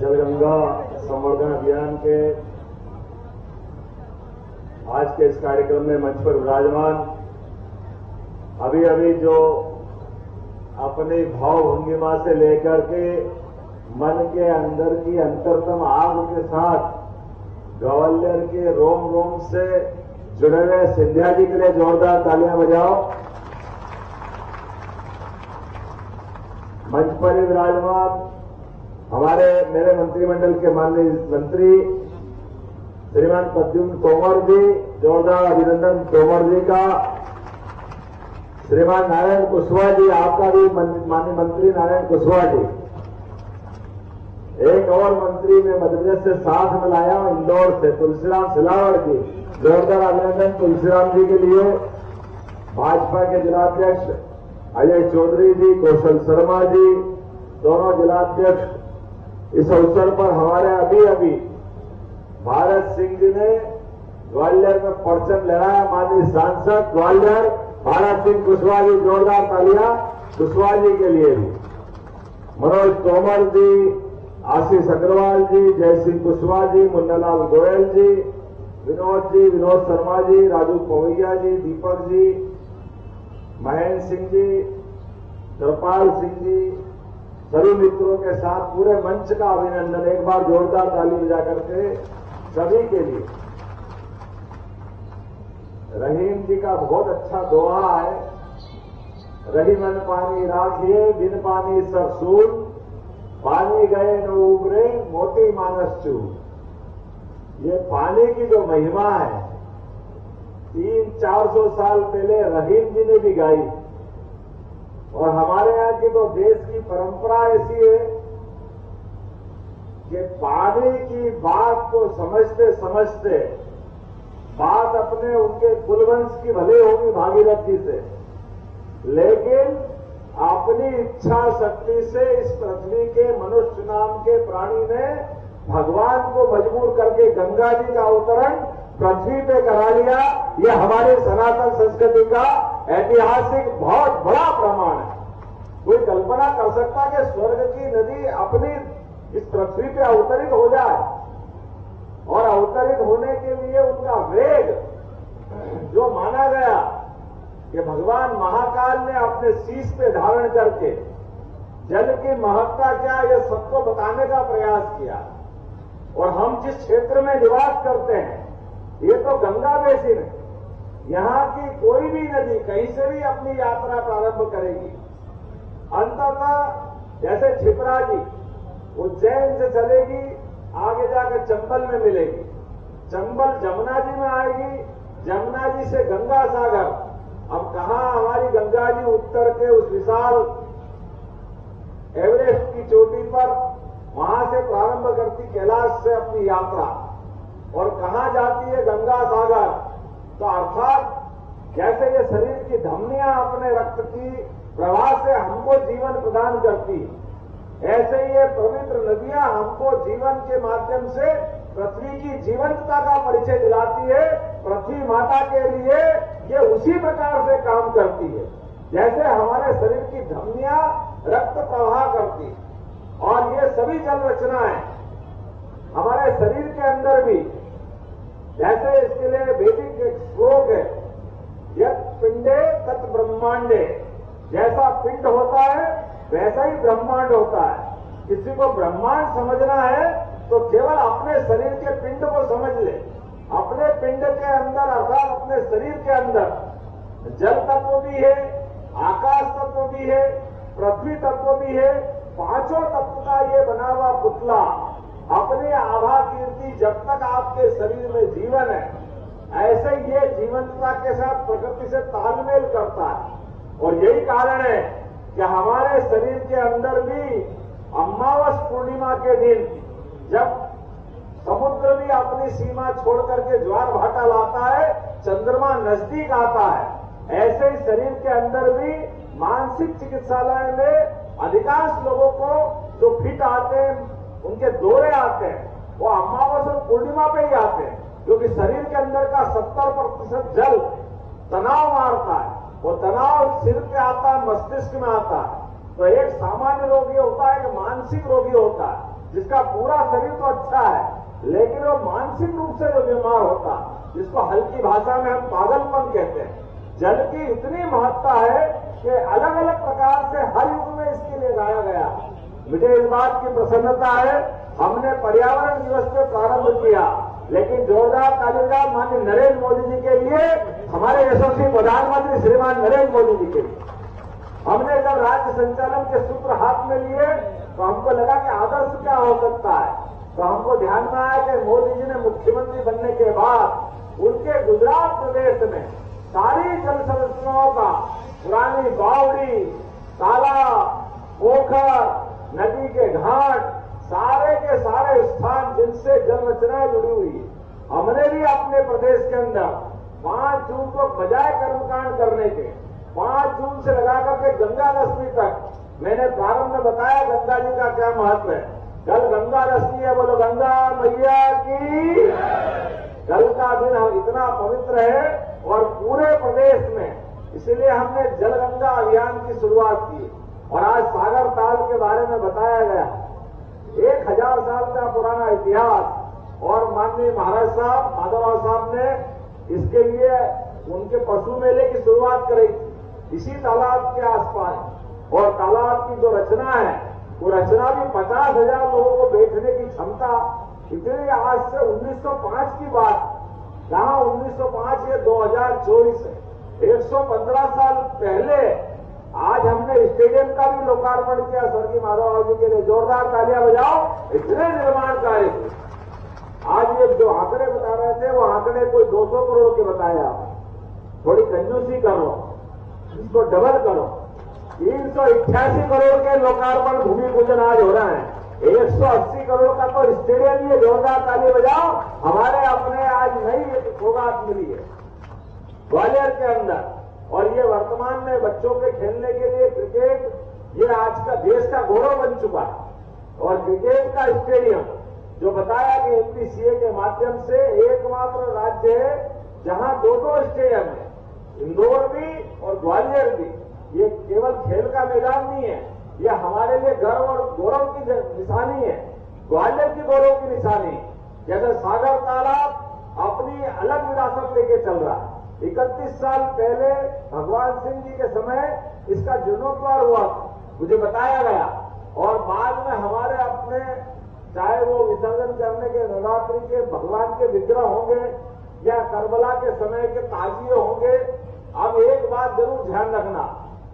जलगंगा संवर्धन अभियान के आज के इस कार्यक्रम में मंच पर विराजमान अभी अभी जो अपनी भावभंगिमा से लेकर के मन के अंदर की अंतरतम आग के साथ ग्वालियर के रोम रोम से जुड़े हुए सिंधिया जी के लिए जोरदार तालियां बजाओ। मंच पर ही विराजमान हमारे मेरे मंत्रिमंडल के माननीय मंत्री श्रीमान प्रद्युम्न तोमर जी, जोरदार अभिनंदन तोमर जी का। श्रीमान नारायण कुशवाहा जी, आपका भी माननीय मंत्री नारायण कुशवाहा जी। एक और मंत्री में मध्यप्रदेश से साथ में लाया हूं इंदौर से तुलसीराम सिलावट जी, जोरदार अभिनंदन तुलसीराम जी के लिए। भाजपा के जिलाध्यक्ष अजय चौधरी जी, कौशल शर्मा जी, दोनों जिलाध्यक्ष। इस अवसर पर हमारे अभी अभी भारत सिंह जी ने ग्वालियर में परचम लहराया, माननीय सांसद ग्वालियर भारत सिंह कुशवाहा जी, जोरदार तालियां कुशवाहा जी के लिए भी। मनोज तोमर जी, आशीष अग्रवाल जी, जय सिंह कुशवाहा जी, मुन्नालाल गोयल जी, विनोद शर्मा जी, राजू पवैया जी, दीपक जी, महेंद्र सिंह जी, कृपाल सिंह जी, सभी मित्रों के साथ पूरे मंच का अभिनंदन। एक बार जोरदार ताली बजा करके सभी के लिए। रहीम जी का बहुत अच्छा दोहा है, रही मन पानी राखिए बिन पानी सब सूर, पानी गए न उबरे मोटी मानस चूर। ये पानी की जो महिमा है 300-400 साल पहले रहीम जी ने भी गाई। और हमारे यहाँ की तो देश की परंपरा ऐसी है कि पानी की बात को समझते समझते बात अपने उनके कुलवंश की भले होगी भागीरथी से, लेकिन अपनी इच्छा शक्ति से इस पृथ्वी के मनुष्य नाम के प्राणी ने भगवान को मजबूर करके गंगा जी का अवतरण पृथ्वी पे करा लिया। यह हमारे सनातन संस्कृति का ऐतिहासिक बहुत बड़ा प्रमाण है। कोई कल्पना कर सकता कि स्वर्ग की नदी अपनी इस पृथ्वी पे अवतरित हो जाए, और अवतरित होने के लिए उनका वेग जो माना गया कि भगवान महाकाल ने अपने शीश पे धारण करके जल की महत्ता क्या यह सबको बताने का प्रयास किया। और हम जिस क्षेत्र में निवास करते हैं ये तो गंगा बेसिन है, यहां की कोई भी नदी कहीं से भी अपनी यात्रा प्रारंभ करेगी। अंततः जैसे छिपरा जी उज्जैन से चलेगी, आगे जाकर चंबल में मिलेगी, चंबल जमुना जी में आएगी, जमुना जी से गंगा सागर। अब कहां हमारी गंगा जी उत्तर के उस विशाल एवरेस्ट की चोटी पर वहां से प्रारंभ करती कैलाश से अपनी यात्रा, और कहां जाती है गंगा सागर। तो अर्थात जैसे ये शरीर की धमनियां अपने रक्त की प्रवाह से हमको जीवन प्रदान करती, ऐसे ही ये पवित्र नदियां हमको जीवन के माध्यम से पृथ्वी की जीवंतता का परिचय दिलाती है। पृथ्वी माता के लिए ये उसी प्रकार से काम करती है जैसे हमारे शरीर की धमनियां रक्त प्रवाह करती। और ये सभी जल रचनाएं हमारे शरीर के अंदर भी, जैसे इसके लिए वैदिक एक श्लोक है, यत् पिंडे तत् ब्रह्मांडे। जैसा पिंड होता है वैसा ही ब्रह्मांड होता है। किसी को ब्रह्मांड समझना है तो केवल अपने शरीर के पिंड को समझ ले। अपने पिंड के अंदर अर्थात अपने शरीर के अंदर जल तत्व भी है, आकाश तत्व भी है, पृथ्वी तत्व भी है। पांचों तत्व का ये बना हुआ पुतला अपनी आभा कीर्ति जब तक आपके शरीर में जीवन है, ऐसे ये जीवंतता के साथ प्रकृति से तालमेल करता है। और यही कारण है कि हमारे शरीर के अंदर भी अमावस पूर्णिमा के दिन जब समुद्र भी अपनी सीमा छोड़ करके ज्वार भाटा लाता है, चंद्रमा नजदीक आता है, ऐसे ही शरीर के अंदर भी मानसिक चिकित्सालय में अधिकांश लोगों को जो फिट आते हैं, उनके दौरे आते हैं, वो अमावस और पूर्णिमा पे ही आते हैं, क्योंकि शरीर के अंदर का 70% जल तनाव मारता है। वो तनाव सिर पे आता है, मस्तिष्क में आता है। तो एक सामान्य रोगी होता है, एक मानसिक रोगी होता है। जिसका पूरा शरीर तो अच्छा है, लेकिन वो मानसिक रूप से जो बीमार होता, जिसको हल्की भाषा में हम पागलपन कहते हैं, जल की इतनी महत्ता है कि अलग अलग प्रकार से हर युग में इसके लिए गाया गया। मुझे इस बात की प्रसन्नता है, हमने पर्यावरण दिवस पे प्रारंभ किया, लेकिन जोरदार तालिबान माननीय नरेंद्र मोदी जी के लिए, हमारे यशस्वी प्रधानमंत्री श्रीमान नरेंद्र मोदी जी के लिए। हमने जब राज्य संचालन के सूत्र हाथ में लिए तो हमको लगा कि आदर्श क्या हो सकता है, तो हमको ध्यान में आया कि मोदी जी ने मुख्यमंत्री बनने के बाद उनके गुजरात प्रदेश में सारी जल संरचनाओं का, पुरानी बावड़ी, तालाब, पोखर, नदी के घाट, सारे के सारे स्थान जिनसे जल रचनाएं जुड़ी हुई है, हमने भी अपने प्रदेश के अंदर 5 जून को बजाय कर्मकांड करने के 5 जून से लगाकर के गंगा दशमी तक, मैंने प्रारंभ में बताया गंगा जी का क्या महत्व है। कल गंगा दशमी है, बोलो गंगा मैया की। कल का दिन हम इतना पवित्र है और पूरे प्रदेश में, इसलिए हमने जल गंगा अभियान की शुरुआत की और आज सागर ताल के बारे में बताया गया। 1000 साल का पुराना इतिहास और माननीय महाराज साहब माधवराव साहब ने इसके लिए उनके पशु मेले की शुरुआत करी इसी तालाब के आसपास, और तालाब की जो रचना है वो रचना भी 50,000 लोगों को बैठने की क्षमता, इतनी आज से 1905 की बात, जहां 1905 ये 2024 है, 115 साल पहले आज हमने स्टेडियम का भी लोकार्पण किया स्वर्गीय माधवराव जी के लिए। जोरदार तालियां बजाओ, इतने निर्माण कार्य थे। आज ये जो आंकड़े बता रहे थे वो आंकड़े कोई 200 करोड़ के बताए आप, थोड़ी कंजूसी करो, इसको डबल करो। 388 करोड़ के लोकार्पण भूमि पूजन आज हो रहा है, 180 करोड़ का तो स्टेडियम ही है। जोरदार ताली बजाओ, हमारे अपने आज नई सौगात मिली है ग्वालियर के अंदर। और ये वर्तमान में बच्चों के खेलने के लिए क्रिकेट ये आज का देश का गौरव बन चुका है। और क्रिकेट का स्टेडियम जो बताया कि एमपीसीए के माध्यम से एकमात्र राज्य है जहां 2 स्टेडियम है, इंदौर भी और ग्वालियर भी। ये केवल खेल का मैदान नहीं है, ये हमारे लिए गर्व और गौरव की निशानी है, ग्वालियर की गौरव की निशानी। जैसे सागर तालाब अपनी अलग विरासत लेके चल रहा है। 31 साल पहले भगवान सिंह जी के समय इसका जीर्णोद्धार हुआ, मुझे बताया गया, और बाद में हमारे अपने चाहे वो विसर्जन करने के नवरात्रि के भगवान के विग्रह होंगे या करबला के समय के ताजिए होंगे, अब एक बात जरूर ध्यान रखना,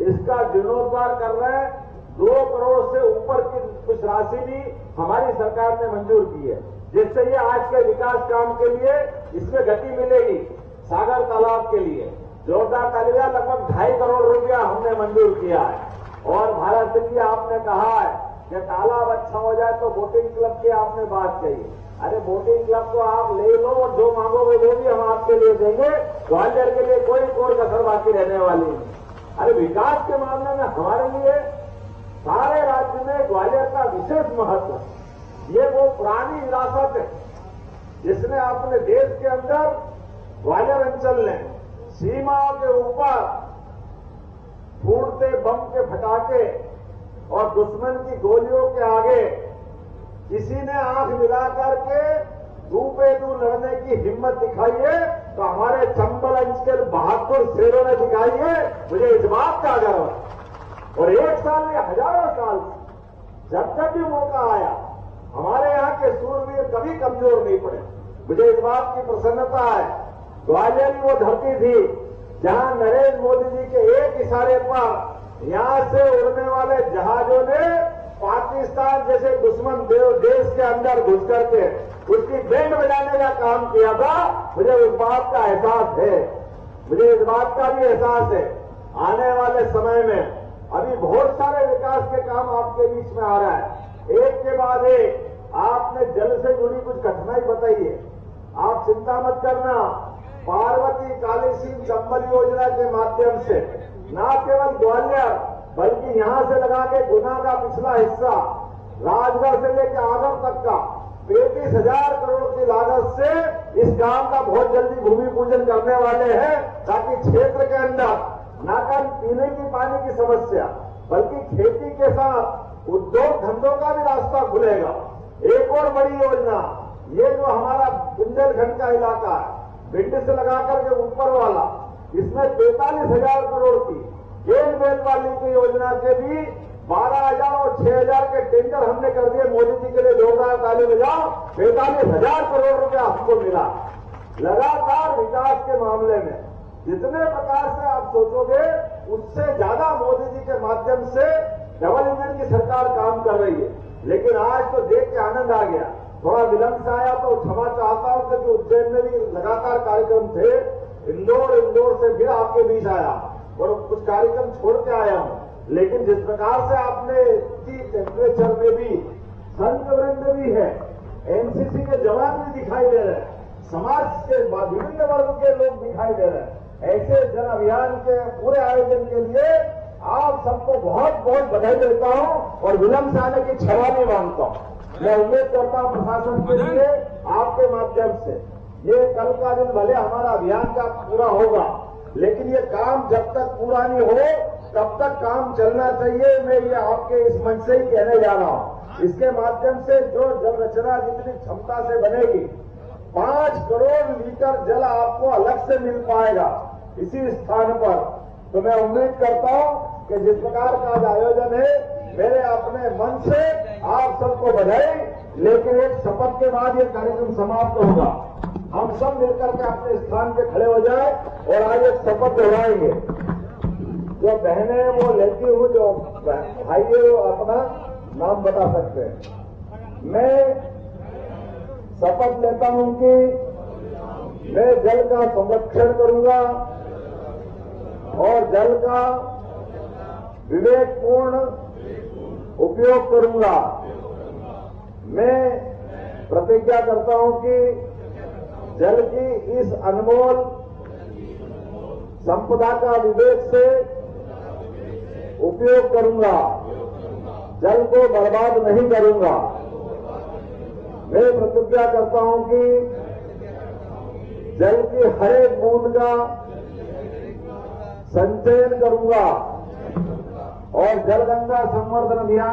इसका जीर्णोद्धार कर रहे हैं। 2 करोड़ से ऊपर की कुछ राशि भी हमारी सरकार ने मंजूर की है, जिससे ये आज के विकास काम के लिए इसमें गति मिलेगी। सागर तालाब के लिए जोरदार तालियां, लगभग 2.5 करोड़ रुपया हमने मंजूर किया है। और भारत सिंह जी आपने कहा है कि तालाब अच्छा हो जाए तो बोटिंग क्लब की आपने बात कही। अरे बोटिंग क्लब तो आप ले लो और जो मांगोगे वो भी हम आपके लिए देंगे, ग्वालियर के लिए कोई कसर बाकी रहने वाली नहीं। अरे विकास के मामले में हमारे लिए सारे राज्य में ग्वालियर का विशेष महत्व है। ये वो पुरानी विरासत है जिसने अपने देश के अंदर ग्वालियर अंचल ने सीमाओं के ऊपर फूटते बम के फटाके और दुश्मन की गोलियों के आगे किसी ने आंख मिलाकर के दू पे दू लड़ने की हिम्मत दिखाई है तो हमारे चंबल अंचल बहादुर शेरों ने दिखाई है। मुझे इस बात का गर्व है। और 1 साल में हजारों साल जब जब भी मौका आया हमारे यहाँ के सूरवीर कभी कमजोर नहीं पड़े। मुझे इस बात की प्रसन्नता है, ग्वालियर की वो धरती थी जहां नरेंद्र मोदी जी के एक इशारे पर यहां से उड़ने वाले जहाजों ने पाकिस्तान जैसे दुश्मन देश के अंदर घुस करके उसकी बैंड बजाने का काम किया था। मुझे उस बात का एहसास है, मुझे इस बात का भी एहसास है। आने वाले समय में अभी बहुत सारे विकास के काम आपके बीच में आ रहा है, एक के बाद एक। आपने जल से जुड़ी कुछ कठिनाई बताई है, आप चिंता मत करना। पार्वती काली सिंह चंबल योजना के माध्यम से न केवल ग्वालियर बल्कि यहां से लगा के गुना का पिछला हिस्सा राजगढ़ से लेकर आगर तक का 35,000 करोड़ की लागत से इस काम का बहुत जल्दी भूमि पूजन करने वाले हैं, ताकि क्षेत्र के अंदर न केवल पीने की पानी की समस्या बल्कि खेती के साथ उद्योग धंधों का भी रास्ता खुलेगा। एक और बड़ी योजना, ये जो हमारा बुंदेलखंड का इलाका है, भिंड से लगाकर के ऊपर वाला, इसमें 43,000 करोड़ की गेंद बेल वाली की योजना के भी 12,000 और 6,000 के टेंडर हमने कर दिए। मोदी जी के लिए जोरदार ताली बजाओ। 45,000 करोड़ रुपया हमको मिला। लगातार विकास के मामले में जितने प्रकार से आप सोचोगे, उससे ज्यादा मोदी जी के माध्यम से डबल इंजन की सरकार काम कर रही है। लेकिन आज तो देख के आनंद आ गया। थोड़ा विलंब से आया तो क्षमा चाहता हूं, क्योंकि उज्जैन में भी लगातार कार्यक्रम थे। इंदौर से फिर आपके बीच आया और कुछ कार्यक्रम छोड़ के आया हूं। लेकिन जिस प्रकार से आपने की टेम्परेचर में भी संत वृंद भी है, एनसीसी के जवान भी दिखाई दे रहे हैं, समाज के विभिन्न वर्ग के लोग दिखाई दे रहे हैं। ऐसे जन अभियान के पूरे आयोजन के लिए आप सबको बहुत बहुत बधाई देता हूं और विलंब से आने की क्षमा भी मांगता हूं। मैं उम्मीद करता हूं प्रशासन के लिए आपके माध्यम से ये कल का दिन भले हमारा अभियान का पूरा होगा, लेकिन ये काम जब तक पूरा नहीं हो तब तक काम चलना चाहिए। मैं ये आपके इस मंच से ही कहने जा रहा हूं। इसके माध्यम से जो जल रचना जितनी क्षमता से बनेगी, 5 करोड़ लीटर जल आपको अलग से मिल पाएगा इसी स्थान पर। तो मैं उम्मीद करता हूं कि जिस प्रकार का आज आयोजन है, मेरे अपने मन से आप सबको बधाई। लेकिन एक शपथ के बाद ये कार्यक्रम समाप्त होगा। हम सब मिलकर के अपने स्थान पे खड़े हो जाए और आज एक शपथ दोहराएंगे। जो बहनें वो लेती हूं, जो भाई वो अपना नाम बता सकते हैं। मैं शपथ लेता हूं कि मैं जल का संरक्षण करूंगा और जल का विवेकपूर्ण उपयोग करूंगा। मैं प्रतिज्ञा करता हूं कि जल की इस अनमोल संपदा का विवेक से उपयोग करूंगा, जल को बर्बाद नहीं करूंगा। मैं प्रतिज्ञा करता हूं कि जल की हर एक बूंद का संचयन करूंगा और जलगंगा संवर्धन अभियान